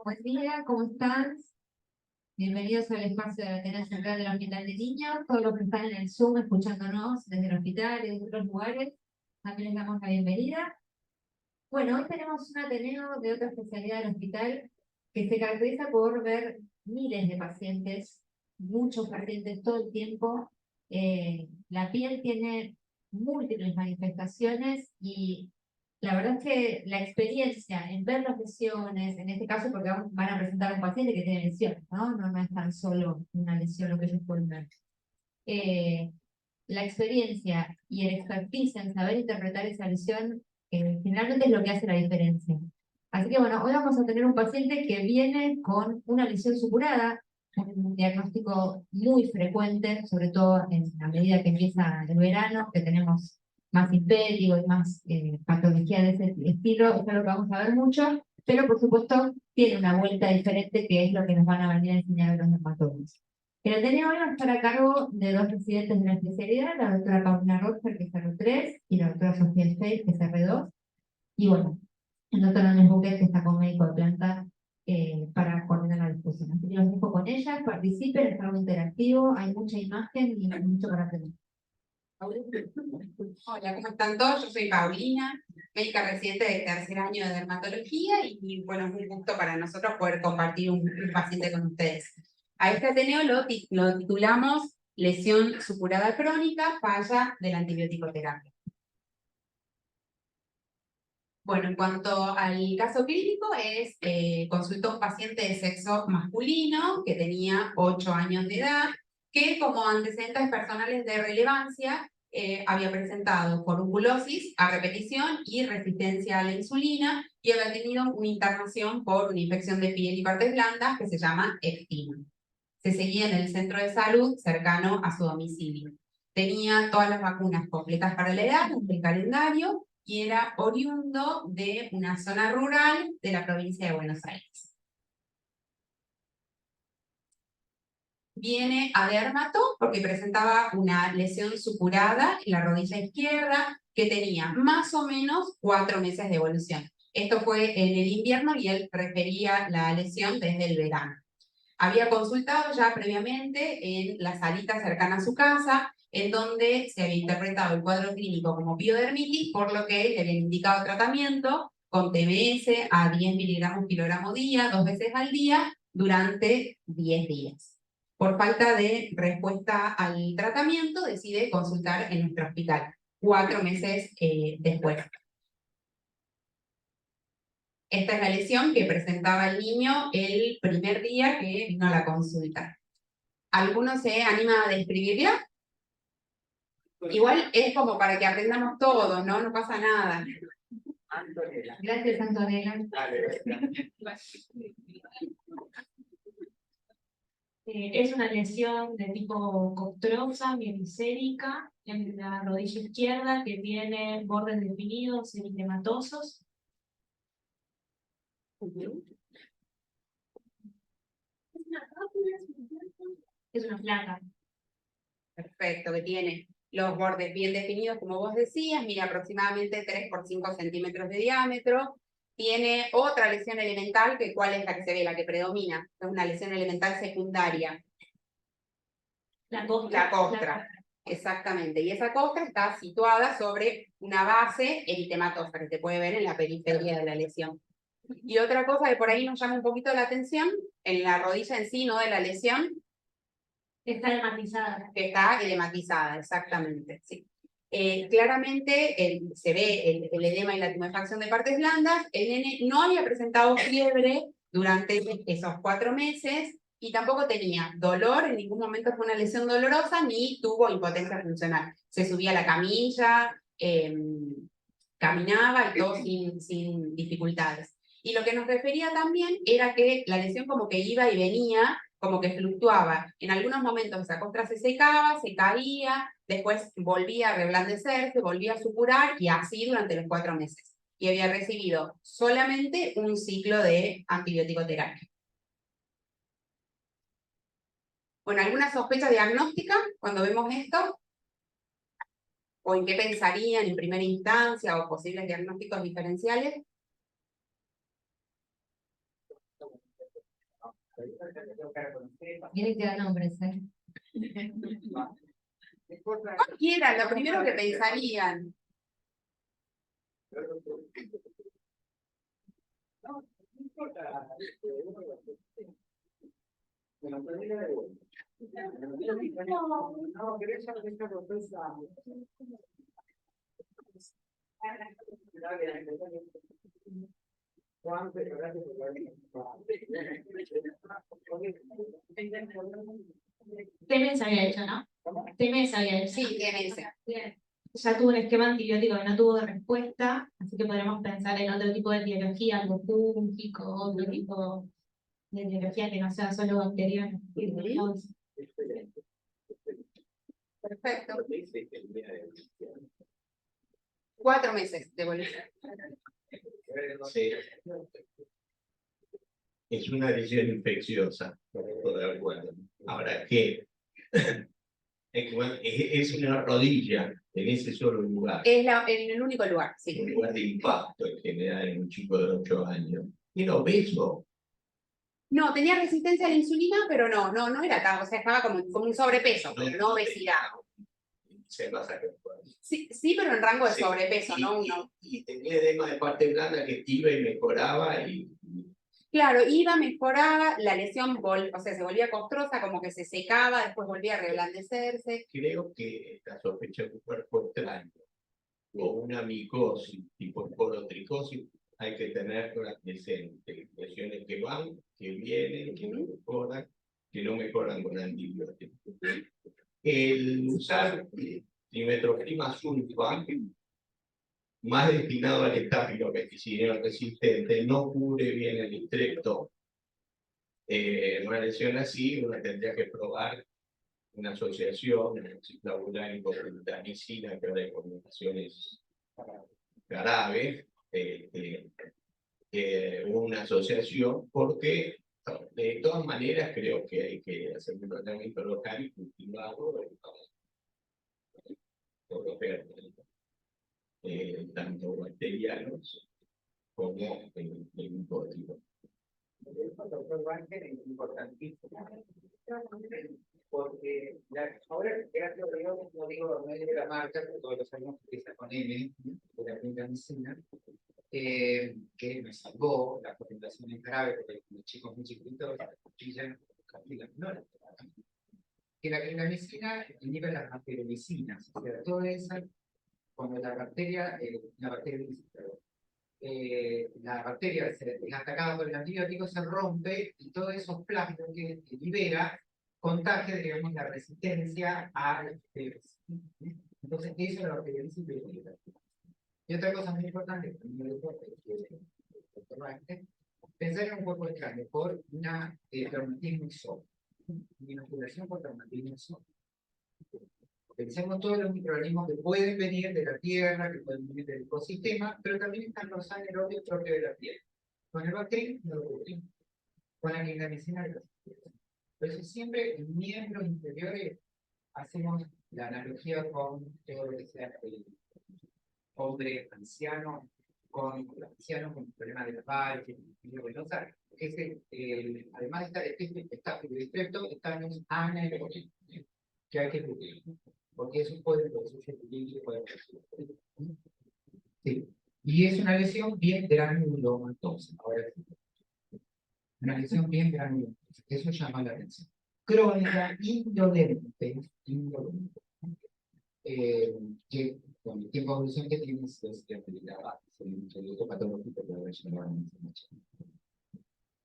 Buen día, ¿cómo están? Bienvenidos al espacio de la Atenea Central del Hospital de Niños. Todos los que están en el Zoom escuchándonos desde el hospital y desde otros lugares, también les damos la bienvenida. Bueno, hoy tenemos un Ateneo de otra especialidad del hospital que se caracteriza por ver miles de pacientes, muchos pacientes todo el tiempo. La piel tiene múltiples manifestaciones y la verdad es que la experiencia en ver las lesiones, en este caso porque van a presentar a un paciente que tiene lesiones, ¿no? No es tan solo una lesión lo que ellos pueden ver. Eh, la experiencia y el expertise en saber interpretar esa lesión generalmente es lo que hace la diferencia. Así que bueno, hoy vamos a tener un paciente que viene con una lesión supurada, un diagnóstico muy frecuente, sobre todo en la medida que empieza el verano, que tenemos más impétigo y más patología de ese estilo, es algo que vamos a ver mucho, pero por supuesto tiene una vuelta diferente que es lo que nos van a venir a enseñar los dermatólogos. El Ateneo hoy va a estar a cargo de dos residentes de la especialidad, la doctora Paulina Rocher, que es R3, y la doctora Sofía Scheidt, que es R2. Y bueno, el doctor Andrés Buquet, que está con médico de planta, para coordinar la discusión. Así que los dejo con ellas, participen, es algo interactivo, hay mucha imagen y mucho para aprender. Hola, ¿cómo están todos? Yo soy Paulina, médica residente de tercer año de dermatología y bueno, es un gusto para nosotros poder compartir un paciente con ustedes. A este Ateneo lo titulamos lesión supurada crónica, falla de la antibiótico-terapia. Bueno, en cuanto al caso clínico, consultó un paciente de sexo masculino que tenía 8 años de edad, que como antecedentes personales de relevancia había presentado forunculosis a repetición y resistencia a la insulina y había tenido una internación por una infección de piel y partes blandas que se llama eczema. Se seguía en el centro de salud cercano a su domicilio. Tenía todas las vacunas completas para la edad, el calendario, y era oriundo de una zona rural de la provincia de Buenos Aires. Viene a dermato porque presentaba una lesión supurada en la rodilla izquierda que tenía más o menos 4 meses de evolución. Esto fue en el invierno y él refería la lesión desde el verano. Había consultado ya previamente en la salita cercana a su casa, en donde se había interpretado el cuadro clínico como piodermitis, por lo que le habían indicado tratamiento con TMS a 10 miligramos kilogramo día, 2 veces al día, durante 10 días. Por falta de respuesta al tratamiento, decide consultar en nuestro hospital, 4 meses después. Esta es la lesión que presentaba el niño el primer día que vino a la consulta. ¿Alguno se anima a describirla? Igual es como para que aprendamos todos, ¿no? No pasa nada. Gracias, Antonella. Es una lesión de tipo costrosa, mielicérica, en la rodilla izquierda que tiene bordes definidos, eritematosos. Es una placa. Perfecto, que tiene los bordes bien definidos, como vos decías, mide aproximadamente 3 por 5 centímetros de diámetro. Tiene otra lesión elemental, que ¿cuál es la que se ve, la que predomina? Es una lesión elemental secundaria. La costra. La costra, exactamente. Y esa costra está situada sobre una base eritematosa, que se puede ver en la periferia de la lesión. Y otra cosa que por ahí nos llama un poquito la atención, en la rodilla en sí, no de la lesión, Está dermatizada. que está edematizada, exactamente, sí. Claramente se ve el edema y la tumefacción de partes blandas. El nene no había presentado fiebre durante esos 4 meses y tampoco tenía dolor, en ningún momento fue una lesión dolorosa, ni tuvo impotencia funcional. Se subía a la camilla, caminaba y todo sin dificultades. Y lo que nos refería también era que la lesión como que iba y venía, como que fluctuaba. En algunos momentos esa costra se secaba, se caía, después volvía a reblandecerse, volvía a supurar y así durante los 4 meses. Y había recibido solamente un ciclo de antibiótico-terapia. Bueno, ¿alguna sospecha diagnóstica cuando vemos esto? ¿O en qué pensarían en primera instancia o posibles diagnósticos diferenciales? Tiene que dar nombres, ¿eh? Cualquiera, lo primero que pensarían. Temes había hecho, ¿no? Temes había hecho. Sí, tiene ese. Bien. Ya tuvo un esquema antibiótico que no tuvo respuesta, así que podremos pensar en otro tipo de etiología, algo fúngico, otro tipo de etiología que no sea solo bacteriana. Perfecto. 4 meses de evolución. Sí. Es una lesión infecciosa, por de acuerdo. Ahora, ¿qué? Es una rodilla en ese solo lugar. Es en el único lugar, sí. Un lugar de impacto en general en un chico de 8 años. Era obeso. No, tenía resistencia a la insulina, pero no era tan, o sea, estaba como un sobrepeso, pero no obesidad. Se pasa que Sí, pero en rango de sí, sobrepeso, ¿no? Y tenía edema de parte blanda que iba y mejoraba Claro, iba, mejoraba, la lesión, o sea, se volvía costrosa, como que se secaba, después volvía a reblandecerse. creo que la sospecha de un cuerpo extraño o una micosis tipo esporotricosis hay que tener presente. Lesiones que van, que vienen, que no mejoran con antibióticos. El usar dimetrofima sulfa, más destinado al estafilopeticina resistente, no cubre bien el estrepto. Una lesión así, uno tendría que probar una asociación, ciclabular y glutanicina, que ahora hay combinaciones graves, una asociación, porque de todas maneras creo que hay que hacer un tratamiento local y cultivado por los gérmenes, tanto bacterianos como linfóticos. Doctor Banker es importantísimo, porque ahora, gracias a Dios, no digo no es de la marca, pero todos los años empieza con M, de la medicina, que me salvó las presentaciones graves, porque los chicos muy chiquitos chillan capilas menores. Que la clindamicina inhibe las bacteriolicinas, o sea, todo eso, cuando la bacteria es atacada por el antibiótico, se rompe y todos esos plasmas que libera contagia, digamos, la resistencia a la bacterias. Entonces, eso es la bacteriolisis biológica. Y otra cosa muy importante, pensar en un cuerpo extraño por una traumatismo isótopo, inoculación por traumatismo isótopo. Pensemos todos los microorganismos que pueden venir de la tierra, que pueden venir del ecosistema, pero también están los anaerobios propios de la tierra. Con el bacterio no lo cubrimos. Con la clindamicina de los bacterias. Por eso siempre en miembros inferiores hacemos la analogía con todo lo que sea el hombre anciano, con problemas de la parte, venosa. Además de estar están los anaerobios que hay que cubrir. Porque eso puede producir equilibrio, puede producir. Sí. Y es una lesión bien granulomatosa. Ahora sí. Una lesión bien granulomatosa. Eso llama la atención. Crónica indolente. Que con el tiempo de evolución que tiene es patológico,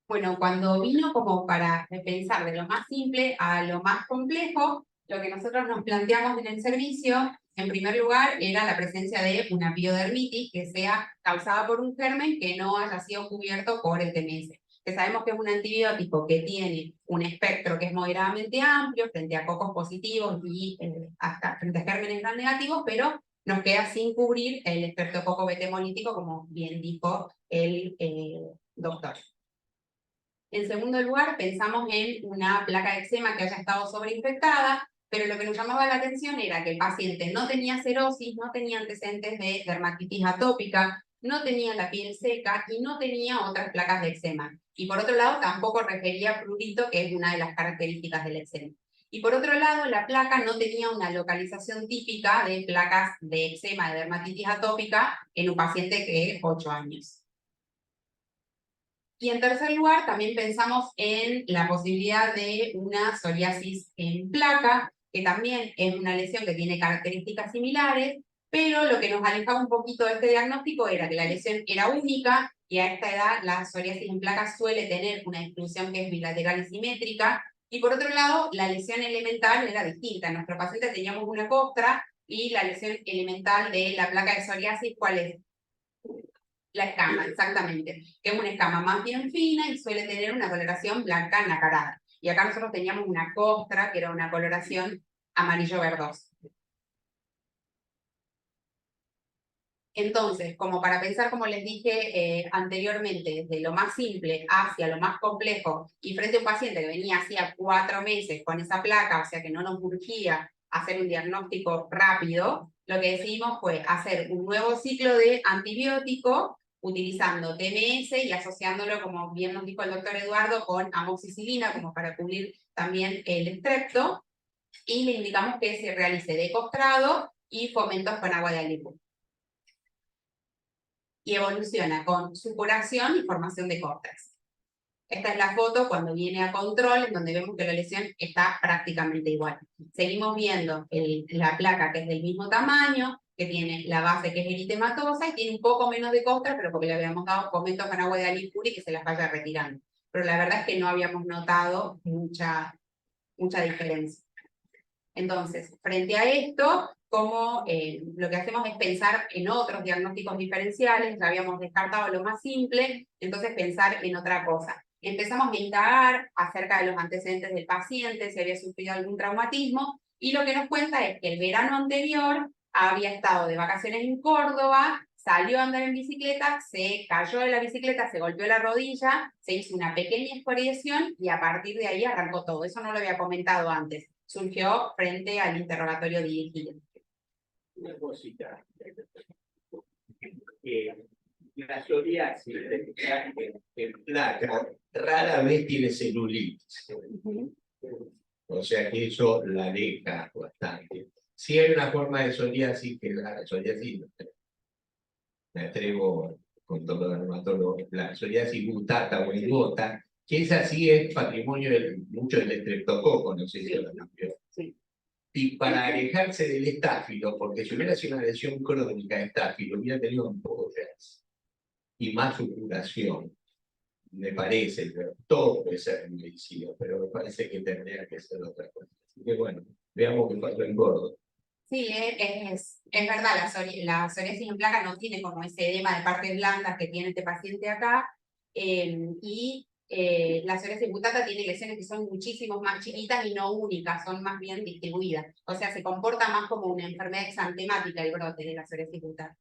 Bueno, cuando vino como para pensar de lo más simple a lo más complejo, lo que nosotros nos planteamos en el servicio, en primer lugar, era la presencia de una piodermitis que sea causada por un germen que no haya sido cubierto por el TMS. Que sabemos que es un antibiótico que tiene un espectro que es moderadamente amplio frente a cocos positivos y hasta frente a gérmenes gram negativos, pero nos queda sin cubrir el estreptococo betemolítico, como bien dijo el doctor. En segundo lugar, pensamos en una placa de eczema que haya estado sobreinfectada, pero lo que nos llamaba la atención era que el paciente no tenía cerosis, no tenía antecedentes de dermatitis atópica, no tenía la piel seca y no tenía otras placas de eczema. Y por otro lado, tampoco refería prurito, que es una de las características del eczema. Y por otro lado, la placa no tenía una localización típica de placas de eczema, de dermatitis atópica, en un paciente que es 8 años. Y en tercer lugar, también pensamos en la posibilidad de una psoriasis en placa, que también es una lesión que tiene características similares, pero lo que nos alejaba un poquito de este diagnóstico era que la lesión era única y a esta edad la psoriasis en placa suele tener una distribución que es bilateral y simétrica. Y por otro lado, la lesión elemental era distinta. En nuestro paciente teníamos una costra y la lesión elemental de la placa de psoriasis, ¿cuál es? La escama, exactamente, que es una escama más bien fina y suele tener una coloración blanca nacarada. Y acá nosotros teníamos una costra, que era una coloración amarillo-verdosa. Entonces, como para pensar, como les dije anteriormente, desde lo más simple hacia lo más complejo, y frente a un paciente que venía hacía 4 meses con esa placa, o sea que no nos urgía hacer un diagnóstico rápido, lo que decidimos fue hacer un nuevo ciclo de antibiótico utilizando TMS y asociándolo, como bien nos dijo el doctor Eduardo, con amoxicilina, como para cubrir también el estrepto, y le indicamos que se realice decostrado y fomentos con agua de alipo. Y evoluciona con supuración y formación de costras. Esta es la foto cuando viene a control, en donde vemos que la lesión está prácticamente igual. Seguimos viendo la placa que es del mismo tamaño, que tiene la base que es eritematosa y tiene un poco menos de costra, pero porque le habíamos dado fomentos con agua de alipur y que se las vaya retirando. Pero la verdad es que no habíamos notado mucha diferencia. Entonces, frente a esto, como lo que hacemos es pensar en otros diagnósticos diferenciales, ya habíamos descartado lo más simple, entonces pensar en otra cosa. Empezamos a indagar acerca de los antecedentes del paciente, si había sufrido algún traumatismo, y lo que nos cuenta es que el verano anterior había estado de vacaciones en Córdoba, salió a andar en bicicleta, se cayó de la bicicleta, se golpeó la rodilla, se hizo una pequeña excoriación y a partir de ahí arrancó todo. Eso no lo había comentado antes. Surgió frente al interrogatorio dirigido. Una cosita. La psoriasis en placa rara vez tiene celulitis. O sea que eso la aleja bastante. Si hay una forma de psoriasis, que la psoriasis, me atrevo con todo el dermatólogo, la psoriasis gutata o engota, que esa sí es patrimonio mucho del estreptococo, no sé si lo cambió. Sí. Y para alejarse del estáfilo, porque si hubiera sido una lesión crónica de estáfilo, hubiera tenido un poco de gas y más supuración, me parece, pero todo puede ser medicina, pero me parece que tendría que ser otra cosa. Así que bueno, veamos qué pasó en Córdoba. Sí, es verdad, la psoriasis en placa no tiene como ese edema de partes blandas que tiene este paciente acá, la psoriasis gutata tiene lesiones que son muchísimo más chiquitas y no únicas, son más bien distribuidas. O sea, se comporta más como una enfermedad exantemática el brote de la psoriasis gutata.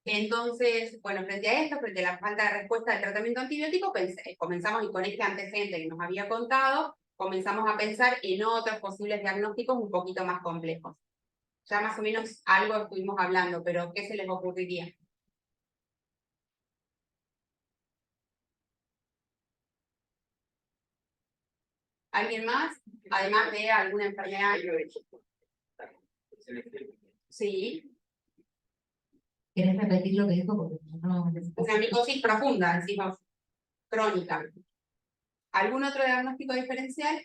Entonces, bueno, frente a esto, frente a la falta de respuesta del tratamiento antibiótico, comenzamos, y con este antecedente que nos había contado, comenzamos a pensar en otros posibles diagnósticos un poquito más complejos. Ya más o menos algo estuvimos hablando, pero ¿qué se les ocurriría? ¿Alguien más? Además de alguna enfermedad. Sí. ¿Querés repetir lo que dijo? Porque no... Una micosis profunda, decimos, crónica. ¿Algún otro diagnóstico diferencial?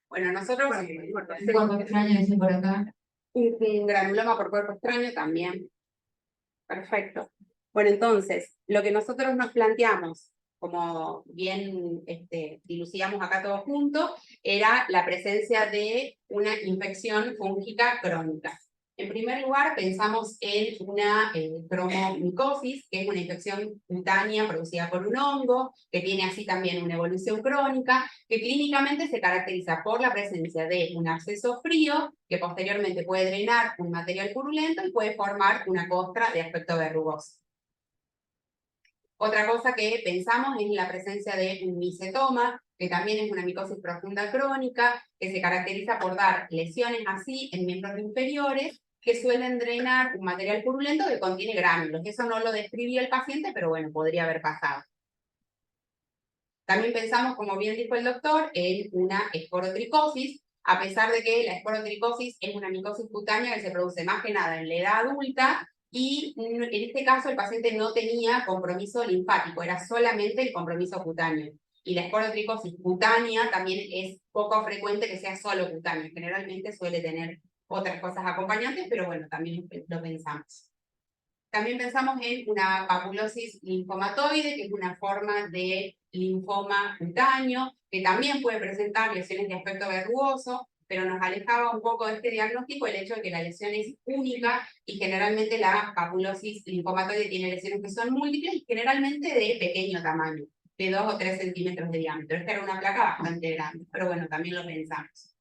Bueno, nosotros... Cuerpo extraño, dicen por acá. Un granuloma por cuerpo extraño también. Perfecto. Bueno, entonces, lo que nosotros nos planteamos, como bien dilucidamos acá todos juntos, era la presencia de una infección fúngica crónica. En primer lugar, pensamos en una cromomicosis, que es una infección cutánea producida por un hongo, que tiene así también una evolución crónica, que clínicamente se caracteriza por la presencia de un absceso frío, que posteriormente puede drenar un material purulento y puede formar una costra de aspecto verrugoso. Otra cosa que pensamos es la presencia de un micetoma, que también es una micosis profunda crónica, que se caracteriza por dar lesiones así en miembros inferiores que suelen drenar un material purulento que contiene gránulos. Eso no lo describió el paciente, pero bueno, podría haber pasado. También pensamos, como bien dijo el doctor, en una esporotricosis, a pesar de que la esporotricosis es una micosis cutánea que se produce más que nada en la edad adulta, y en este caso el paciente no tenía compromiso linfático, era solamente el compromiso cutáneo. Y la esporotricosis cutánea también es poco frecuente que sea solo cutánea, generalmente suele tener otras cosas acompañantes, pero bueno, también lo pensamos. También pensamos en una papulosis linfomatoide, que es una forma de linfoma cutáneo, que también puede presentar lesiones de aspecto verrugoso, pero nos alejaba un poco de este diagnóstico el hecho de que la lesión es única y generalmente la papulosis linfomatoide tiene lesiones que son múltiples y generalmente de pequeño tamaño, de 2 o 3 centímetros de diámetro. Esta era una placa bastante grande, pero bueno, también lo pensamos.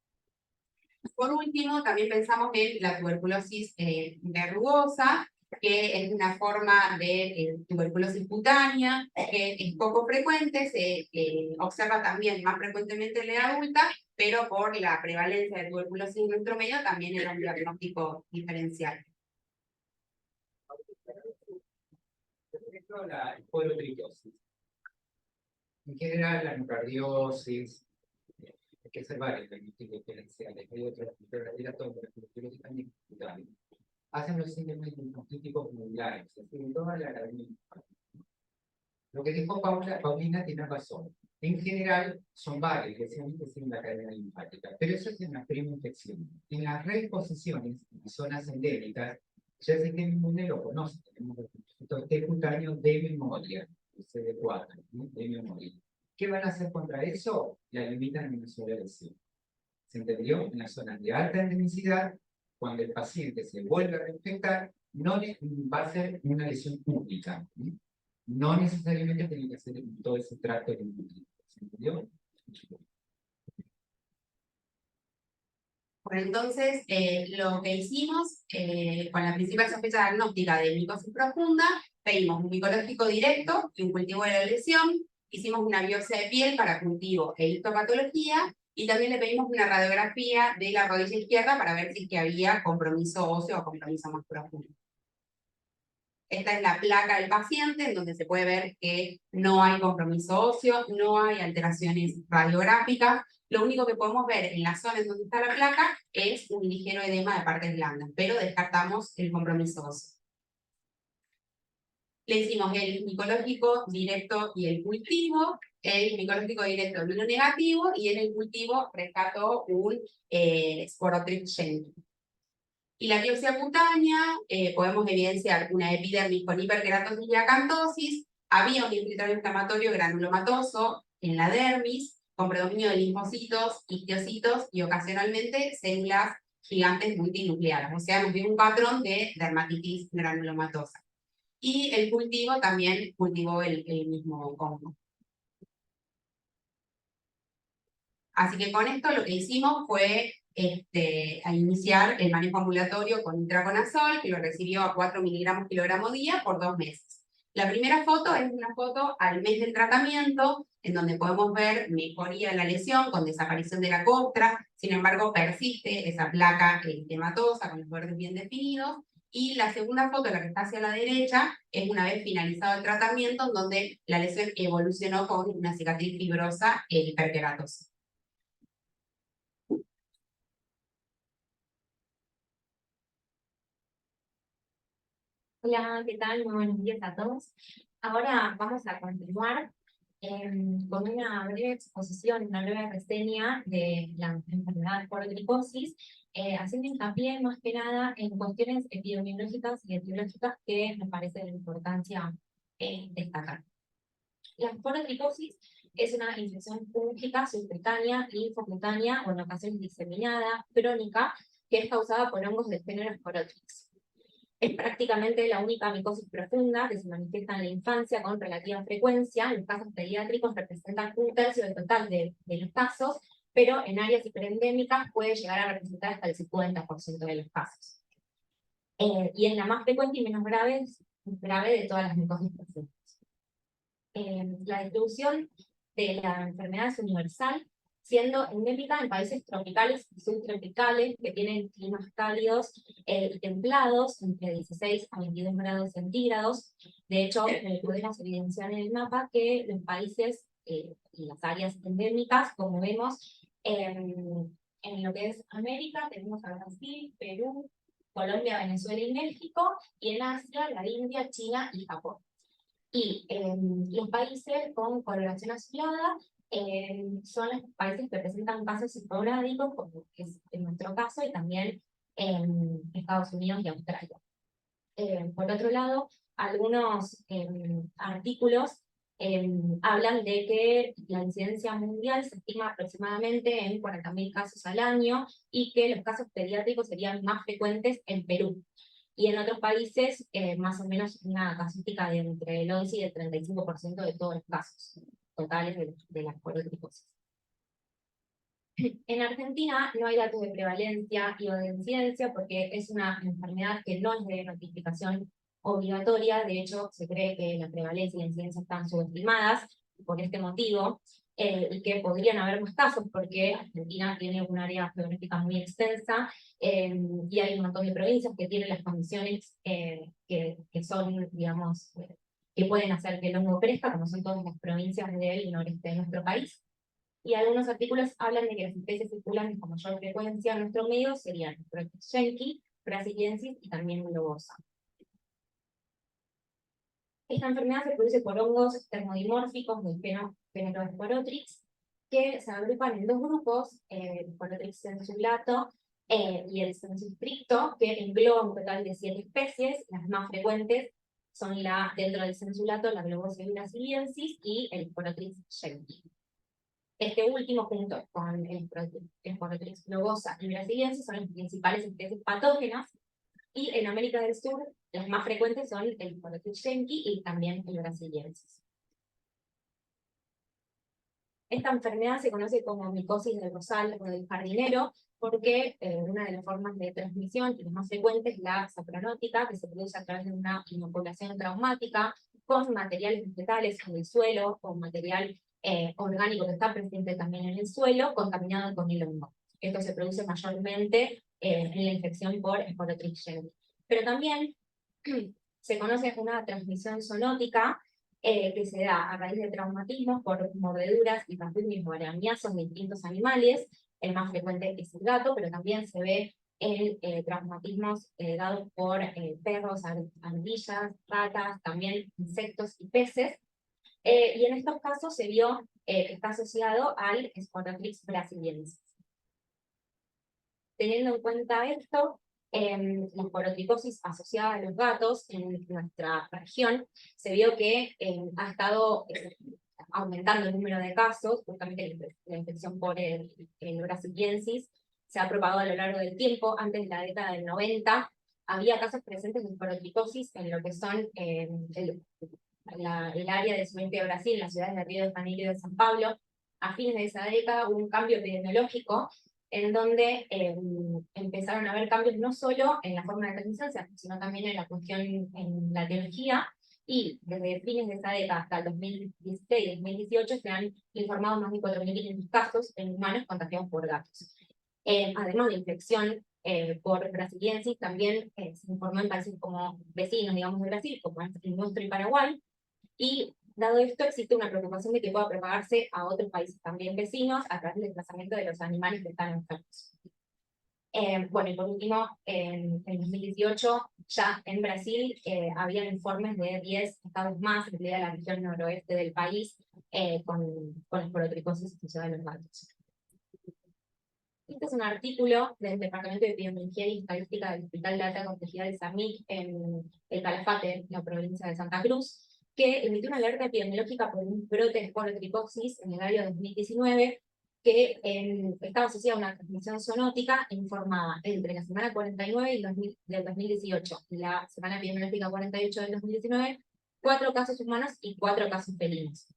Por último, también pensamos en la tuberculosis verrugosa, que es una forma de tuberculosis cutánea, que es poco frecuente, se observa también más frecuentemente en la edad adulta, pero por la prevalencia de tuberculosis en nuestro medio también era un diagnóstico diferencial. Respecto a la esporotricosis, en general la micardiosis, hay que hacer varios diagnósticos diferenciales, hay otros respiratorios, tuberculosis también cutánea. Hacen los síntomas linfocíticos similares, es decir, toda la cadena linfática. Lo que dijo Paulina tiene razón. En general, son varias lesiones en la cadena linfática, pero eso es en la primera infección. En las reexposiciones, en zonas endémicas, ya el sistema inmune lo conoce, tenemos el T cutáneo de memoria, el CD4, ¿no? De memoria. ¿Qué van a hacer contra eso? La limitan en una sola lesión. ¿Se entendió? En las zonas de alta endemicidad, cuando el paciente se vuelve a reinfectar, no va a ser una lesión única. ¿Sí? No necesariamente tiene que hacer todo ese trato de ¿se entendió? Bueno, entonces, lo que hicimos con la principal sospecha diagnóstica de micosis profunda, pedimos un micológico directo y un cultivo de la lesión, hicimos una biopsia de piel para cultivo e histopatología, y también le pedimos una radiografía de la rodilla izquierda para ver si es que había compromiso óseo o compromiso más profundo. Esta es la placa del paciente, en donde se puede ver que no hay compromiso óseo, no hay alteraciones radiográficas. Lo único que podemos ver en la zona en donde está la placa es un ligero edema de partes blandas, pero descartamos el compromiso óseo. Le hicimos el micológico directo y el cultivo. El micológico directo vino negativo y en el cultivo rescató un Sporotrip genital. Y la biopsia cutánea, podemos evidenciar una epidermis con hiperkeratosis y acantosis, había un infiltrado inflamatorio granulomatoso en la dermis, con predominio de linfocitos, histiocitos y ocasionalmente células gigantes multinucleadas, o sea, nos dio un patrón de dermatitis granulomatosa. Y el cultivo también cultivó el mismo hongo. Así que con esto lo que hicimos fue a iniciar el manejo ambulatorio con itraconazol, que lo recibió a 4 miligramos kilogramo día por 2 meses. La primera foto es una foto al mes del tratamiento, en donde podemos ver mejoría de la lesión con desaparición de la costra, sin embargo persiste esa placa eritematosa con los bordes bien definidos. Y la segunda foto, la que está hacia la derecha, es una vez finalizado el tratamiento, en donde la lesión evolucionó con una cicatriz fibrosa e hiperkeratosa. Hola, ¿qué tal? Muy buenos días a todos. Ahora vamos a continuar con una breve exposición, una breve reseña de la enfermedad por glicosis, haciendo hincapié más que nada en cuestiones epidemiológicas y etiológicas que me parece de importancia destacar. La porotricosis es una infección fúngica subcutánea, linfocutánea o en ocasiones diseminada, crónica, que es causada por hongos del género Sporotrix. Es prácticamente la única micosis profunda que se manifiesta en la infancia con relativa frecuencia. Los casos pediátricos representan 1/3 del total de los casos, pero en áreas hiperendémicas puede llegar a representar hasta el 50% de los casos. Y es la más frecuente y menos grave de todas las micosis profundas. La distribución de la enfermedad es universal, siendo endémica en países tropicales y subtropicales que tienen climas cálidos y templados, entre 16 a 22 grados centígrados. De hecho, podemos evidenciar en el mapa que los países y las áreas endémicas, como vemos, en lo que es América, tenemos a Brasil, Perú, Colombia, Venezuela y México, y en Asia, la India, China y Japón. Y los países con coloración azulada son los países que presentan casos esporádicos, como es en nuestro caso, y también en Estados Unidos y Australia. Por otro lado, algunos artículos hablan de que la incidencia mundial se estima aproximadamente en 40.000 casos al año y que los casos pediátricos serían más frecuentes en Perú. Y en otros países, más o menos una casuística de entre el 11 y el 35% de todos los casos totales de la porotricosis. En Argentina no hay datos de prevalencia y o de incidencia porque es una enfermedad que no es de notificación obligatoria. De hecho, se cree que la prevalencia y la incidencia están subestimadas por este motivo, y que podrían haber más casos porque Argentina tiene un área geográfica muy extensa y hay un montón de provincias que tienen las condiciones que son, digamos, que pueden hacer que el hongo crezca, como son todas las provincias del noreste de nuestro país. Y algunos artículos hablan de que las especies circulantes con mayor frecuencia en nuestro medio serían Schenki, Brasiliensis y también globosa. Esta enfermedad se produce por hongos termodimórficos del género Sporotrix, que se agrupan en dos grupos, el Sporotrix sensulato y el sensustricto, que engloban un total de 7 especies. Las más frecuentes son dentro del sensulato, la globosa y brasiliensis, y el Sporotrix Schenki. Este último, junto con el Sporotrix globosa y brasiliensis, son las principales especies patógenas, y en América del Sur las más frecuentes son el Sporotrix Schenki y también el brasiliensis. Esta enfermedad se conoce como micosis del rosal o del jardinero, porque una de las formas de transmisión y las más frecuentes es la sapronótica, que se produce a través de una inoculación traumática con materiales vegetales en el suelo o material orgánico que está presente también en el suelo, contaminado con el hongo. Esto se produce mayormente en la infección por Sporotrix Schenki. Pero también se conoce una transmisión zoonótica que se da a raíz de traumatismos por mordeduras y rasguños o arañazos de distintos animales. El más frecuente es el gato, pero también se ve en traumatismos dados por perros, ardillas, ratas, también insectos y peces. Y en estos casos se vio que está asociado al Sporotrix brasiliensis. Teniendo en cuenta esto, la porotricosis asociada a los gatos en nuestra región, se vio que ha estado aumentando el número de casos. Justamente la infección por el brasiliensis se ha propagado a lo largo del tiempo. Antes de la década del 90, había casos presentes de porotricosis en lo que son el área de sudeste de Brasil, las ciudades de Río de Janeiro y de San Pablo. A fines de esa década hubo un cambio epidemiológico en donde empezaron a haber cambios no solo en la forma de transmisión, sino también en la cuestión, en la etiología, y desde fines de esa década hasta el 2016-2018 se han informado más de 4.500 casos en humanos contagiados por gatos. Además de infección por brasiliensis, también se informó en países como vecinos, digamos, de Brasil, como el nuestro y Paraguay, y dado esto, existe una preocupación de que pueda propagarse a otros países también vecinos a través del desplazamiento de los animales que están enfermos. Bueno, y por último, en 2018, ya en Brasil, había informes de 10 estados más, incluida la región noroeste del país, con esporotricosis asociada a los gatos. Este es un artículo del Departamento de Epidemiología y Estadística del Hospital de Alta Complejidad de Samic en el Calafate, en la provincia de Santa Cruz, que emitió una alerta epidemiológica por un brote de esporotricosis en el año 2019, que estaba asociada a una transmisión zoonótica informada entre la semana 49 del 2018 y la semana epidemiológica 48 del 2019, 4 casos humanos y 4 casos felinos.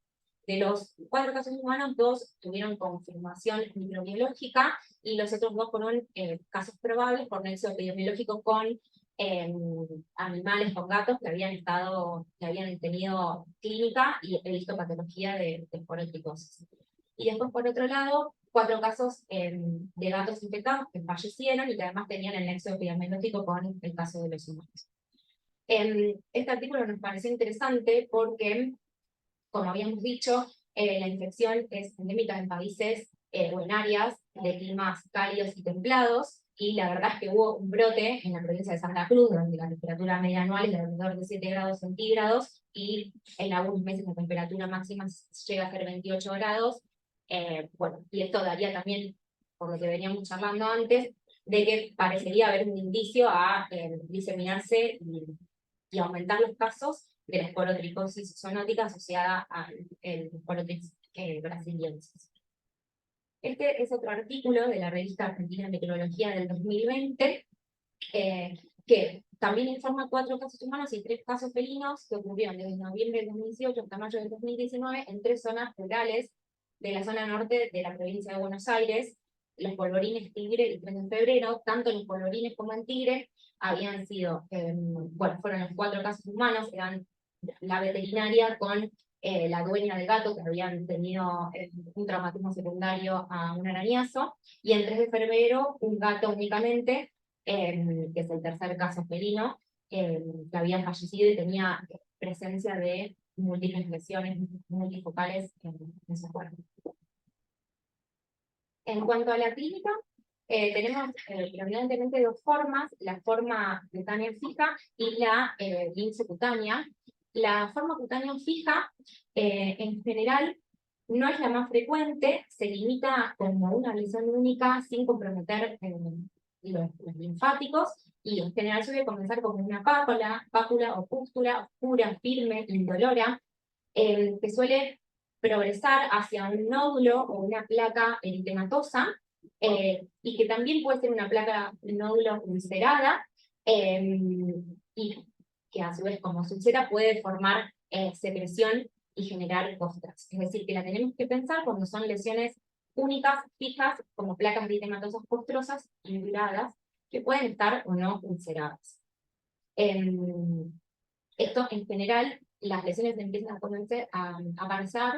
De los 4 casos humanos, 2 tuvieron confirmación microbiológica y los otros 2 fueron casos probables por nexo epidemiológico con animales, con gatos que habían tenido clínica y he visto patología de esporotricosis. Y después, por otro lado, 4 casos de gatos infectados que fallecieron y que además tenían el nexo epidemiológico con el caso de los humanos. Este artículo nos pareció interesante porque, como habíamos dicho, la infección es endémica en países o en áreas de climas cálidos y templados, y la verdad es que hubo un brote en la provincia de Santa Cruz, donde la temperatura media anual es de alrededor de 7 grados centígrados, y en algunos meses la temperatura máxima llega a ser 28 grados. Bueno, y esto daría también, por lo que veníamos charlando antes, de que parecería haber un indicio a diseminarse y aumentar los casos de la esporotricosis zoonótica asociada al esporotricosis brasiliensis. Este es otro artículo de la revista Argentina de Meteorología del 2020, que también informa 4 casos humanos y 3 casos felinos que ocurrieron desde noviembre del 2018 hasta mayo del 2019 en 3 zonas rurales de la zona norte de la provincia de Buenos Aires. Los polvorines Tigre y 3 de febrero, tanto en los polvorines como en Tigre, habían sido, bueno, fueron los 4 casos humanos, eran la veterinaria con la dueña del gato que habían tenido un traumatismo secundario a un arañazo, y en 3 de febrero un gato únicamente, que es el tercer caso felino, que había fallecido y tenía presencia de múltiples lesiones multifocales en su cuerpo. En cuanto a la clínica, tenemos predominantemente 2 formas, la forma cutánea fija y la linfocutánea. La forma cutánea fija, en general, no es la más frecuente, se limita como una lesión única sin comprometer los linfáticos, y en general suele comenzar como una pápula o pústula oscura, firme, indolora, que suele progresar hacia un nódulo o una placa eritematosa, y que también puede ser una placa nódulo ulcerada, y que a su vez como se ulcera puede formar secreción y generar costras. Es decir, que la tenemos que pensar cuando son lesiones únicas, fijas, como placas eritematosas costrosas induradas, que pueden estar o no ulceradas. Esto en general, las lesiones empiezan a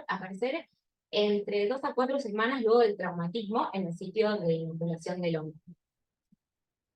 aparecer entre 2 a 4 semanas luego del traumatismo en el sitio de inoculación del hongo.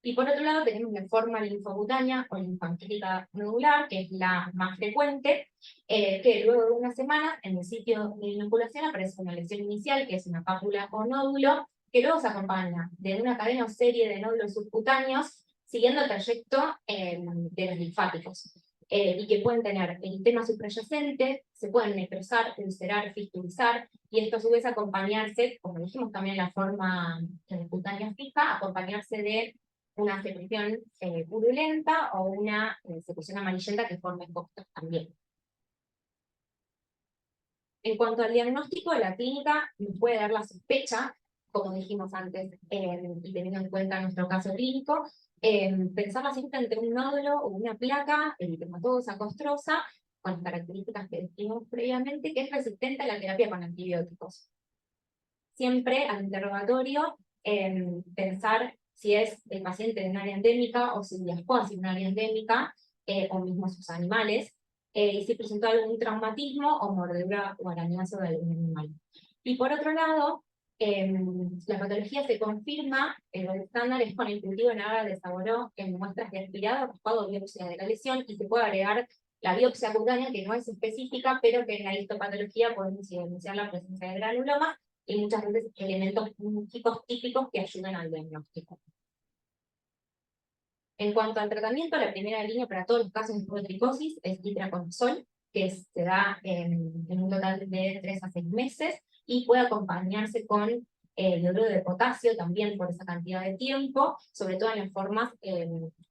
Y por otro lado tenemos la forma linfocutánea o linfanquítica nodular, que es la más frecuente, que luego de unas semanas en el sitio de inoculación aparece una lesión inicial, que es una pápula o nódulo, que luego se acompaña de una cadena o serie de nódulos subcutáneos siguiendo el trayecto de los linfáticos, y que pueden tener eritema subyacente, se pueden necrosar, ulcerar, fistulizar, y esto a su vez acompañarse, como dijimos también en la forma cutánea fija, acompañarse de una secreción purulenta o una secreción amarillenta que forme costras también. En cuanto al diagnóstico, la clínica nos puede dar la sospecha, como dijimos antes, y teniendo en cuenta nuestro caso clínico, pensar la cinta entre un nódulo o una placa eritematosa costrosa, con las características que describimos previamente, que es resistente a la terapia con antibióticos. Siempre al interrogatorio, pensar si es el paciente de un área endémica o si viajó hacia un área endémica, o mismo sus animales, y si presentó algún traumatismo o mordedura o arañazo de algún animal. Y por otro lado, la patología se confirma, el estándar es con el cultivo en agar de Saboró en muestras de aspirado, raspado o biopsia de la lesión, y se puede agregar la biopsia cutánea, que no es específica, pero que en la histopatología podemos evidenciar la presencia de granuloma y muchas veces elementos químicos típicos que ayudan al diagnóstico. En cuanto al tratamiento, la primera línea para todos los casos de esporotricosis es itraconazol, que se da en un total de 3 a 6 meses, y puede acompañarse con yoduro de potasio también por esa cantidad de tiempo, sobre todo en las formas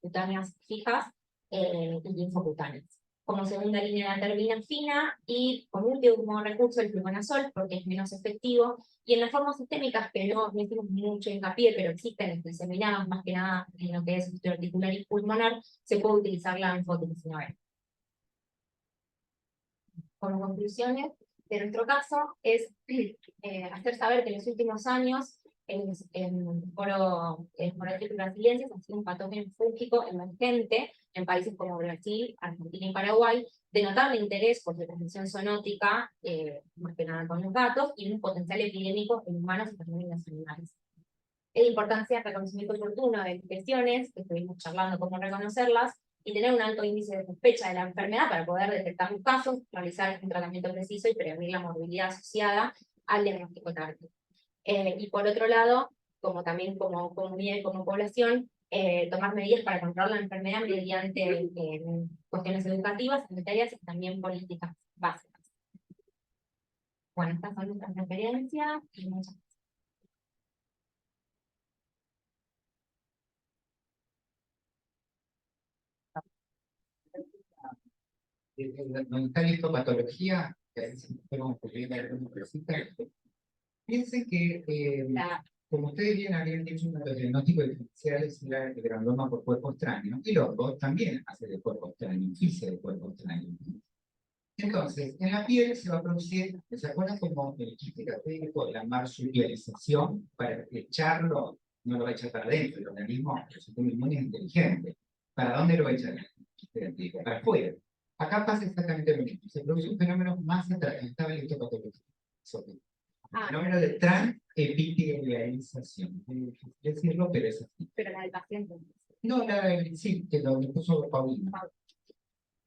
cutáneas fijas y linfocutáneas. Como segunda línea la terbinafina, y como último recurso el fluconazol, porque es menos efectivo, y en las formas sistémicas que no hicimos mucho hincapié, pero existen diseminadas más que nada en lo que es articular y pulmonar, se puede utilizar la anfotericina. Como conclusiones de nuestro caso es hacer saber que en los últimos años el Porotricus brasiliensis ha sido un patógeno fúngico emergente en países como Brasil, Argentina y Paraguay, de notable interés por su transmisión zoonótica, más que nada con los gatos, y un potencial epidémico en humanos y también en los animales. Es de importancia el reconocimiento oportuno de infecciones, que estuvimos charlando cómo reconocerlas, y tener un alto índice de sospecha de la enfermedad para poder detectar los casos, realizar un tratamiento preciso y prevenir la morbilidad asociada al diagnóstico tardío. Y por otro lado, como también como comunidad y como población, tomar medidas para controlar la enfermedad mediante cuestiones educativas, sanitarias y también políticas básicas. Bueno, estas son nuestras referencias y muchas gracias. Donde está la histopatología, que ahí se podemos cubrir algunas cositas. Piensen que, como ustedes bien habían dicho, uno de los diagnósticos diferenciales era el granuloma por cuerpo extraño, y los dos también hace de cuerpo extraño, hice de cuerpo extraño. Entonces, en la piel se va a producir, ¿se acuerdan como el quiste catético de la marsupialización? Para echarlo, no lo va a echar para adentro, el organismo, el sistema inmune es inteligente. ¿Para dónde lo va a echar? Para afuera. Acá pasa exactamente lo mismo. Se produce un fenómeno más estable en histopatología. El fenómeno de transepitelialización. Es difícil decirlo, pero es así. Pero la del paciente. No, sí, que lo puso Paulina.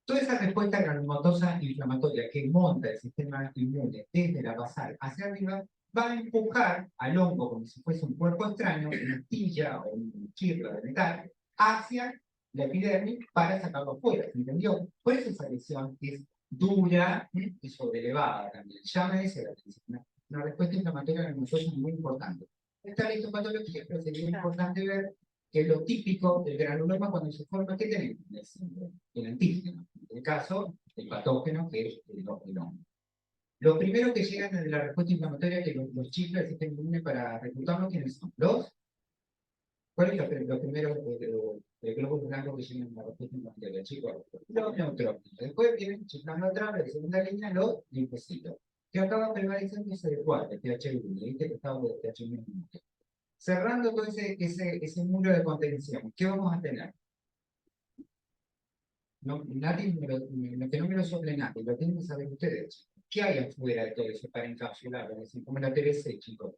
Toda esa respuesta granulomatosa inflamatoria que monta el sistema inmune desde la basal hacia arriba va a empujar al hongo como si fuese un cuerpo extraño, una astilla o un chirlo de metal, hacia la epidermis para sacarlo afuera, ¿se entendió? Por eso esa lesión es dura y sobrelevada también. Llama esa la atención. Una respuesta inflamatoria granulomatosa es muy importante. Esta es la histopatología, pero sería importante ver que lo típico del granuloma cuando se forma, ¿qué tenemos? El antígeno. En el caso, el patógeno, que es el hongo. Los primeros que llegan de la respuesta inflamatoria, que los chicos del sistema inmune para reclutarlos, ¿quiénes son? ¿Cuál es los primeros globos blancos que llegan a la respuesta inflamatoria, chicos? Los neutrófilos. Después vienen chiflando atrás, de segunda línea, los linfocitos. Que acaba prevaleciendo ese de 4, el TH1, ¿viste? Que estaba de TH1. Cerrando todo ese muro de contención, ¿qué vamos a tener? No, nadie que no me lo sople nadie, lo tienen que saber ustedes. ¿Qué hay afuera de todo eso para encapsularlo? Es decir, como la TBC, chicos.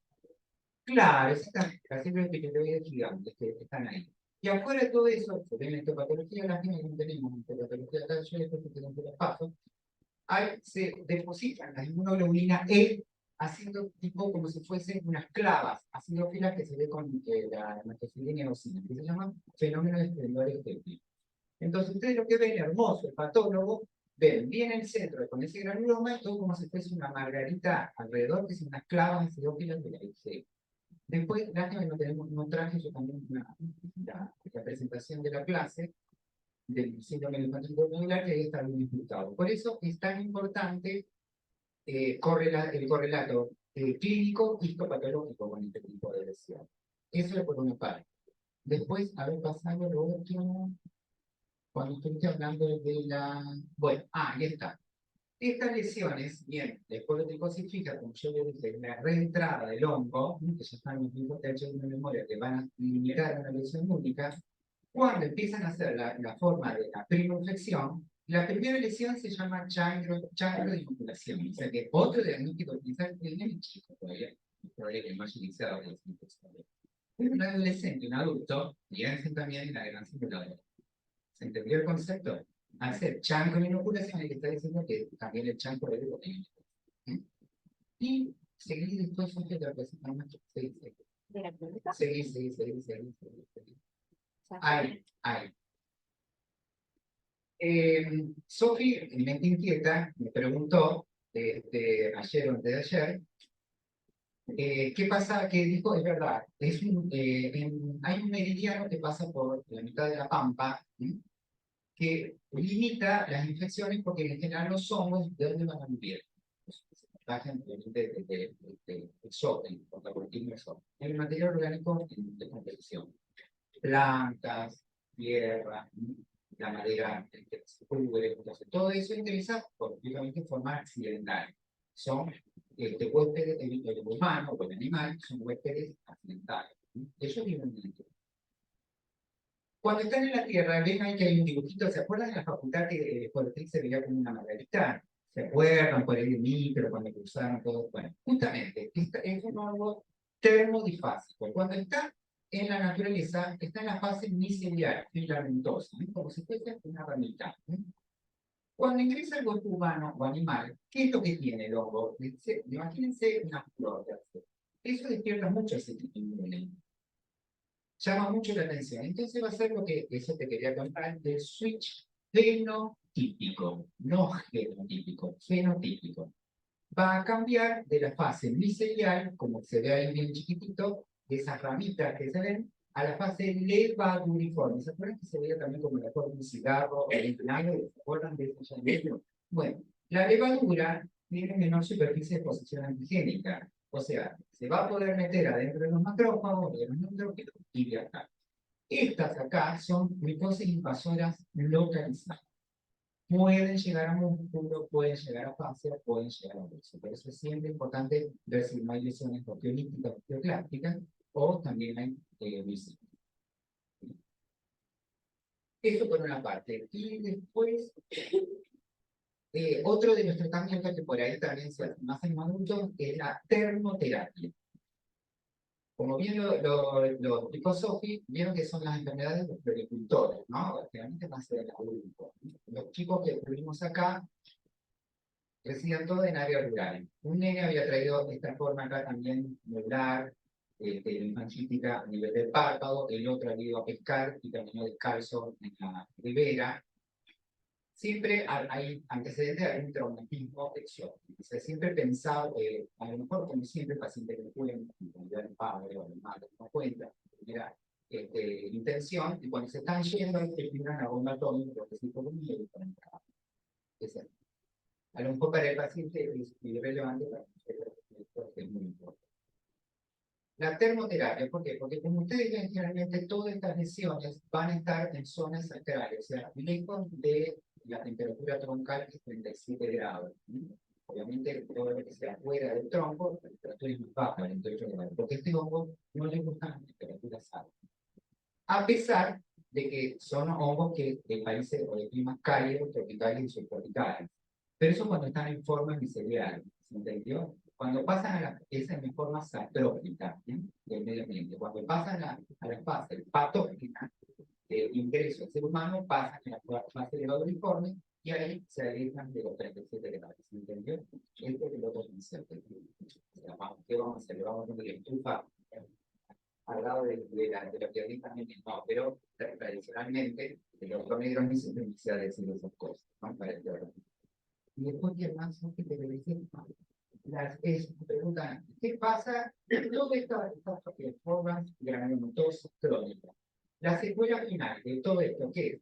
Claro, exactamente, las células epitelioides gigantes que están ahí. Y afuera de todo eso, se ven la histopatología, la gente no tenemos histopatología acá, yo después te tengo que los pasos, ahí se depositan la inmunoglobulina E, haciendo tipo como si fuesen unas clavas, haciendo filas que se ve con la hematocilina eosina, que se llama fenómeno de esplendor estético. Entonces ustedes lo que ven, hermoso, el patólogo, ven bien el centro con ese granuloma, todo como si fuese una margarita alrededor, que son unas clavas acidófilas de la IC. Después, lástima que no traje yo también la presentación de la clase del síndrome linfático nodular, que ahí está bien explicado. Por eso es tan importante el correlato clínico histopatológico con este tipo de lesión. Eso es por una parte. Después, haber pasado lo otro, cuando estuviste hablando de la... Bueno, ahí está. Estas lesiones, bien, después de tricosifica, como yo le dije, la reentrada del hongo, que ya están los mismos TH1 de memoria, que van a limitar una lesión única, cuando empiezan a hacer la forma de la prima infección, la primera lesión se llama chancro de inoculación. O sea que otro diagnóstico quizás es chico todavía, que no haya iniciado la infección. Un adolescente, un adulto, piensen también en la gran simuladora. ¿Se entendió el concepto? Hacer chancro de inoculación, y que está diciendo que también el chancro de inoculación. Y seguir después de la presentación. ¿De la clínica? Seguir. Ahí. Sofi, en Mente Inquieta, me preguntó ayer o antes de ayer, ¿qué pasa? Que dijo, es verdad, hay un meridiano que pasa por la mitad de la pampa, que limita las infecciones porque en general los hongos, ¿de dónde van a vivir? Del sol, por la cortina del sol. El material orgánico de composición. Plantas, tierra, la madera que se cubre, entonces todo eso interesa por en forma accidental. Son huéspedes, el humano o el animal son huéspedes accidentales. Ellos viven en el tierra. Cuando están en la Tierra, ven ahí que hay un dibujito, ¿se acuerdan de la facultad que por el se veía como una margarita? ¿Se acuerdan por ahí de micro, cuando cruzaron todo? Bueno, justamente, es un hongo termodifásico. Cuando está en la naturaleza, está en la fase micelial, filamentosa, como si fuese una ramita. Cuando ingresa el cuerpo humano o animal, ¿qué es lo que tiene el hongo? Imagínense una flor. Eso despierta mucho ese tipo de llama mucho la atención. Entonces va a ser lo que eso te quería contar del switch fenotípico, no genotípico, fenotípico. Va a cambiar de la fase micelial, como se ve ahí bien chiquitito, de esas ramitas que se ven, a la fase levaduriforme. ¿Se acuerdan que se veía también como la forma de un cigarro o el plano? ¿Se acuerdan de eso? Bueno, la levadura tiene menor superficie de exposición antigénica. O sea, se va a poder meter adentro de los macrófagos, de los neutrófilos y viajar. Estas acá son micosis invasoras localizadas. Pueden llegar a músculo, pueden llegar a fascia, pueden llegar a hueso. Por eso es siempre importante ver si no hay lesiones osteolíticas o osteoclásticas o también hay visitas. Eso por una parte. Y después, otro de los tratamientos que por ahí también se hace más en adultos es la termoterapia. Como bien lo explicó Sofi, vieron que son las enfermedades de los floricultores, ¿no? Realmente más de la adulto. Los chicos que tuvimos acá residían todos en áreas rurales. Un nene había traído esta forma acá también molar, manchítica a nivel del párpado, el otro había ido a pescar y terminó descalzo en la ribera. Siempre hay antecedentes de un traumatismo sexual. O sea, siempre pensaba que, a lo mejor, como siempre, el paciente que no cuenta, el padre o el madre no cuenta, era intención, y cuando se están yendo, te tiran la bomba atómica, porque si por un miedo, a lo mejor para el paciente es irrelevante, para es muy importante. La termoterapia, ¿por qué? Porque como ustedes ven, generalmente todas estas lesiones van a estar en zonas sacrales, o sea, lejos de la temperatura troncal que es 37 grados. Obviamente, todo lo que sea fuera del tronco, la temperatura es más baja, 28 grados, porque este hongo no le gustan las temperaturas altas. A pesar de que son hongos que de países o de climas cálidos, tropicales y subtropicales. Pero eso cuando están en forma micelial, ¿se entendió? Cuando pasan a esa es en forma satrópica del medio ambiente. Cuando pasan a la fase patógena de ingreso al ser humano, pasan a la fase de uniforme y ahí se alejan de los 37 grados. ¿Se entendió? Este es el otro concepto. ¿Qué vamos a hacer? Le vamos a poner estufa al lado de la pianista, no, pero tradicionalmente el doctor negro ni siempre me a decir esas cosas, ¿no? Para el y después, ¿qué más? ¿Qué te dicen? Preguntan, ¿qué pasa? Todo estas formas granulomatosas crónicas. La secuela final de todo esto, ¿qué es?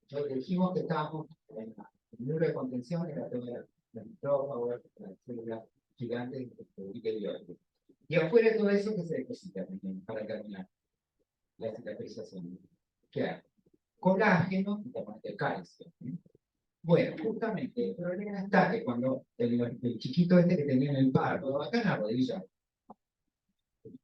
Yo dijimos que estábamos en el muro de contención, era toda la micrófagos, las células gigantes interiores. Y afuera de todo eso, que se deposita también para terminar la cicatrización. ¿Qué hay? Colágeno y también el calcio. Bueno, justamente el problema está que cuando el chiquito este que tenía en el párpado, acá en la rodilla,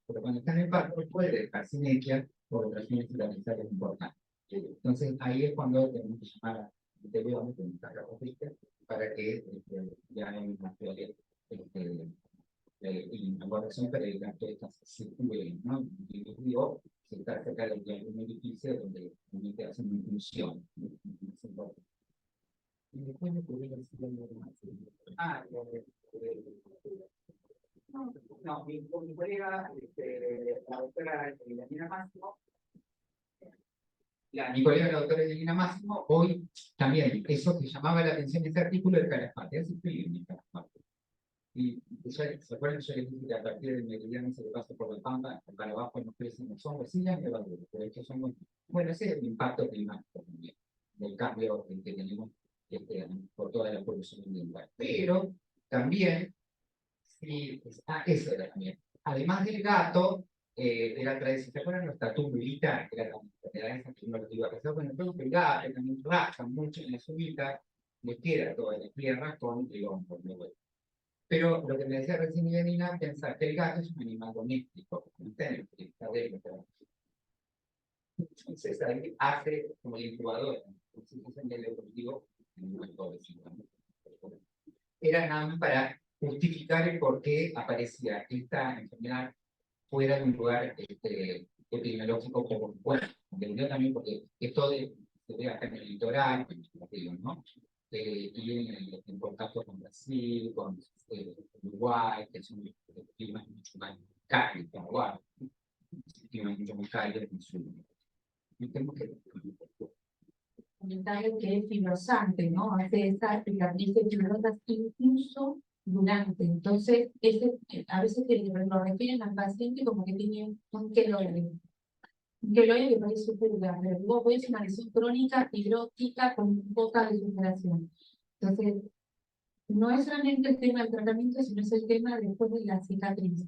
pero cuando está en el párpado puede dejar sinergia por operaciones cicatrizadas importantes. Entonces ahí es cuando tenemos que llamar a anteriormente un cardiologista para que ya hay una teoría y una evaluación para evitar que estas circulen, ¿no? Y digo, se está cerca de un edificio donde realmente hacen una inclusión. Y después me ocurrió el siguiente más. No, mi colega, la doctora Yanina Máximo, mi colega la doctora Yanina Máximo, hoy también, eso que llamaba la atención de ese artículo del Calafate, es increíble el Calafate. Y ¿se acuerdan? Yo les dije que a partir del meridiano se le pasa por la pampa, para abajo nos crecen los hongos, sí, las levaduras, pero estos son muy... Bueno, ese es el impacto climático también, del cambio que tenemos por toda la producción ambiental. Pero también, sí, eso era también. Además del gato, de la tradición, ¿se acuerdan los tatú militar? Que era la enfermedad esa que no lo iba a pasar. Bueno, entonces el gato también rascan mucho en la subida, le queda toda la tierra con el hongo, ¿no? Pero lo que me decía recién Janina, pensar que el gato es un animal doméstico, ¿entiendes? Está dentro. Entonces ahí hace como el incubador, entonces es el medio deportivo en un todo era nada más para justificar el por qué aparecía esta enfermedad fuera de un lugar epidemiológico como bueno, entendió también porque esto se ve acá en el litoral, ¿no? Y en contacto con Brasil, con Uruguay, que son climas mucho más cálidos, Paraguay, climas mucho más cálidos en el sur. Y tenemos que Comentario que es fibrosante, ¿no? Hace esa cicatriz fibrosa incluso durante. Entonces, a veces lo refieren al paciente como que tiene un queloide. Un queloide que parece súper grande. Luego puede ser una lesión crónica, fibrótica, con poca desesperación. Entonces, no es solamente el tema del tratamiento, sino es el tema después de la cicatriz.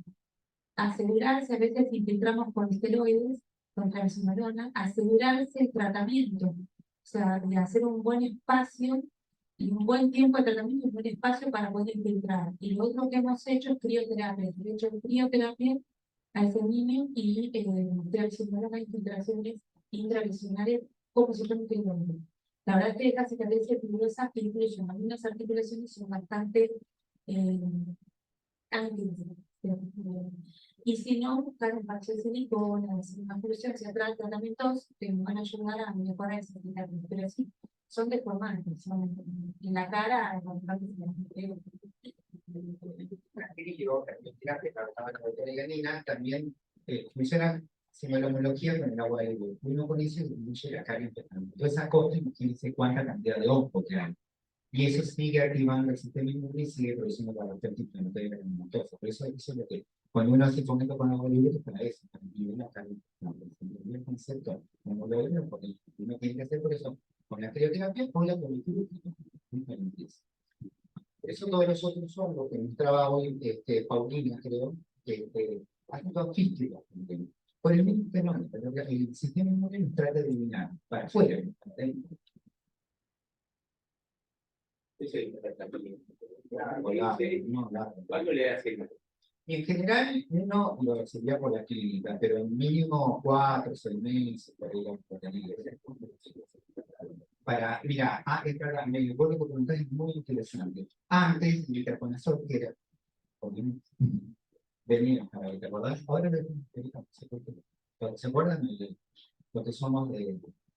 Asegurarse, a veces infiltramos con esteroides, con transfumadona, asegurarse el tratamiento, o sea, de hacer un buen espacio y un buen tiempo de tratamiento y un buen espacio para poder infiltrar. Y lo otro que hemos hecho es crioterapia, de hecho, crioterapia a ese niño y transfumadona infiltraciones intravisionales como si fuera un esteroide. La verdad es que esta cicatriz fibrosa que incluyen algunas articulaciones son bastante antes. Y si no, buscar un parche de silicona, una solución central, tratamientos que me van a ayudar a mejorar esa cicatriz. Pero sí, son deformantes, son en la cara, también funciona simulomología con el agua de huevo. Uno con eso disminuye la carga intestinal. Entonces, a costo, imagínense cuánta cantidad de hongo que hay. Y eso sigue activando el sistema inmune y sigue produciendo la bastante inflamatoria granulomatosa. Por eso es lo que, cuando uno hace fomento con agua libre, es para eso, para disminuir la carga intestinal. El concepto, como lo veo, porque uno tiene que hacer por eso, con la crioterapia o la poliquímica. Por eso todos los otros son lo que mostraba hoy Paulina, creo, ácido fístico. Por el mismo fenómeno, pero el sistema inmune nos trata de eliminar para afuera, para adentro. ¿Cuándo le hacen? Y en general, uno lo sería por la clínica, pero en mínimo 4 o 6 meses para ir a para, mira, me acuerdo que preguntaste es muy interesante. Antes, el itraconazol, que era, venía, ¿te acordás? Ahora ¿se acuerdan de lo que somos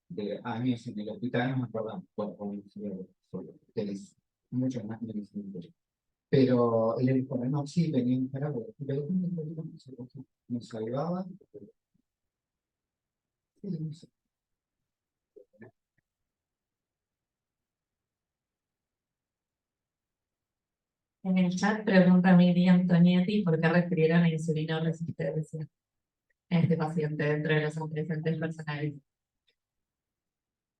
de años en el hospital? No me acordamos, bueno, tenéis mucho más medicina. Pero el no, sí, venía en Paraguay, pero nos salvaba. Sí, no sé. En el chat pregunta Miriam Antonietti por qué refirieron a insulina resistencia en este paciente dentro de los antecedentes personales.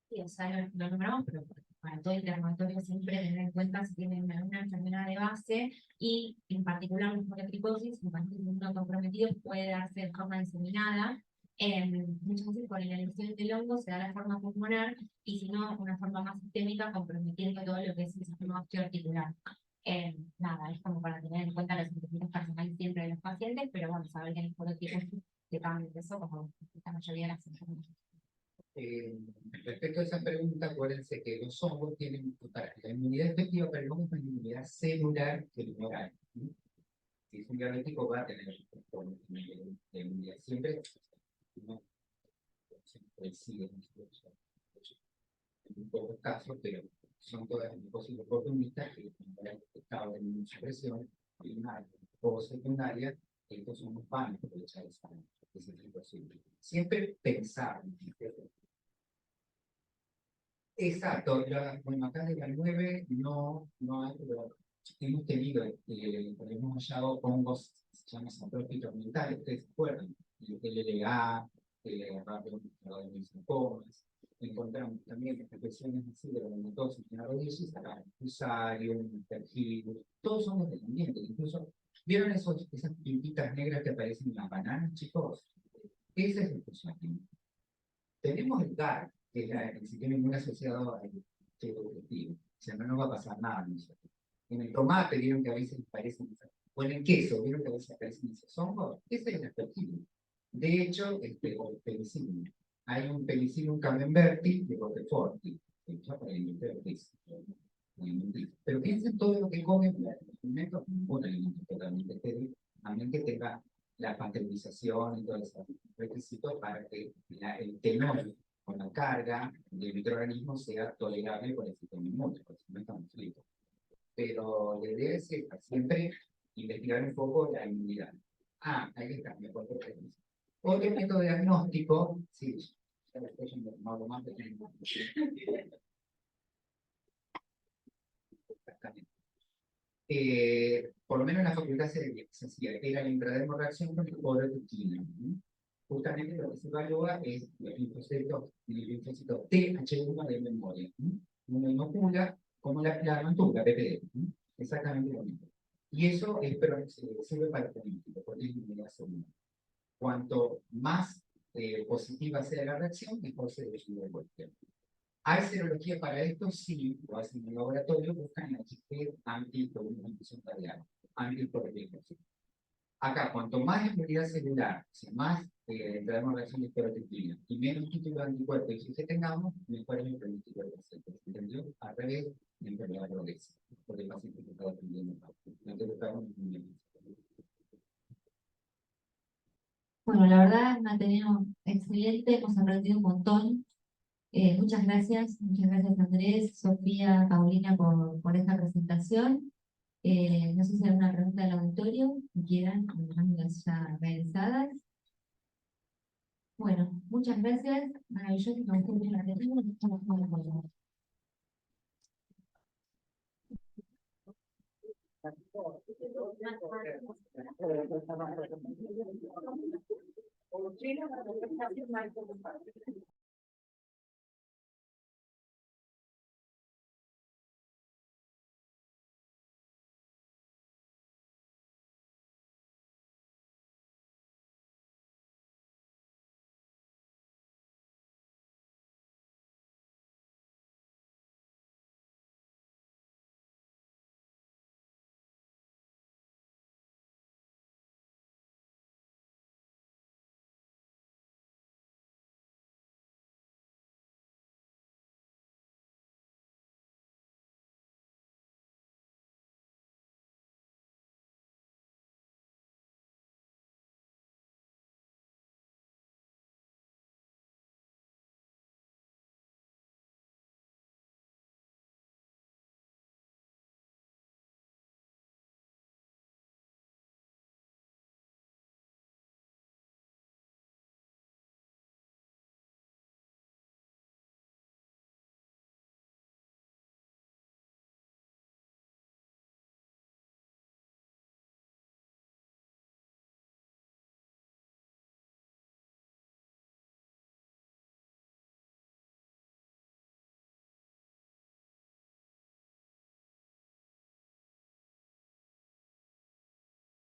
Sí, o sea, lo nombramos, pero para todo interrogatorio siempre tener en cuenta si tienen alguna enfermedad de base y en particular los politricosis, un paciente inmunocomprometido puede darse de forma diseminada. Muchas veces con la erupción del hongo se da la forma pulmonar y si no, una forma más sistémica comprometiendo todo lo que es el sistema osteoarticular. Nada, es como para tener en cuenta los antecedentes personales siempre de los pacientes, pero bueno, saber que en el politricosis se cambia de eso como la mayoría de las enfermedades. Respecto a esa pregunta, acuérdense que los hongos tienen la inmunidad efectiva, pero el hongo es una inmunidad celular celular. Si es un diabético, va a tener de inmunidad siempre. No, sigue en pocos casos, pero son todas cosas oportunistas que estaban en mucha presión primaria o secundaria, estos son los panes que aprovechar esa situación. Siempre pensar. Exacto, bueno, acá de la 9 no hay, pero hemos tenido, hemos hallado hongos, se llaman saprófitos mentales, ustedes se acuerdan, el LLA, el rápido de linfomas, encontramos también expresiones así de la hematoma en la rodilla, acá, fusarium, tergibus, todos son los dependientes, incluso, ¿vieron esas pintitas negras que aparecen en las bananas, chicos? Ese es el fusarium. Tenemos el GAR, que es el sistema inmune asociado al objetivo. O sea, no nos va a pasar nada. En el tomate, vieron que a veces aparecen, o en el queso, vieron que a veces aparecen esos hongos. Ese es el aspergillus. De hecho, o el penicillium. Hay un penicillium camemberti de Roquefort, hecho para alimentar queso. Pero piensen en todo lo que comen, un alimento totalmente estéril, a menos que tenga la pasteurización y todos esos requisitos para que el tenor con la carga del microorganismo sea tolerable por el sistema inmune, por eso no estamos fritos. Pero la idea es siempre investigar un poco la inmunidad. Ah, ahí está, me acuerdo que dice. Otro método diagnóstico, sí, ya lo estoy yendo, no hago más pequeño. Por lo menos en la facultad se hacía, era la intradermoreacción con el orotutina. Justamente lo que se evalúa es el linfocito TH1 de memoria. Uno inocula como la mantuga, PPD. Exactamente lo mismo. Y eso es, pero sirve para el político, porque es inmunidad celular. Cuanto más positiva sea la reacción, mejor se define el cuerpo. ¿Hay serología para esto? Sí, lo hacen en el laboratorio, buscan el HT antiproliferación radial, antiproliferación. Acá, cuanto más inmunidad celular, o sea, más entramos reacción de proteína y menos título de anticuerpos que tengamos, mejor es el pronóstico del paciente. ¿Entendió? Al revés, la enfermedad progresa, porque el paciente se está dependiendo. Bueno, la verdad, me ha tenido excelente, hemos aprendido un montón. Muchas gracias Andrés, Sofía, Paulina por esta presentación. No sé si hay alguna pregunta del auditorio que quieran, las ya realizadas. Bueno, muchas gracias. Maravilloso, me gustó mucho la reunión, estamos muy de acuerdo. Sí,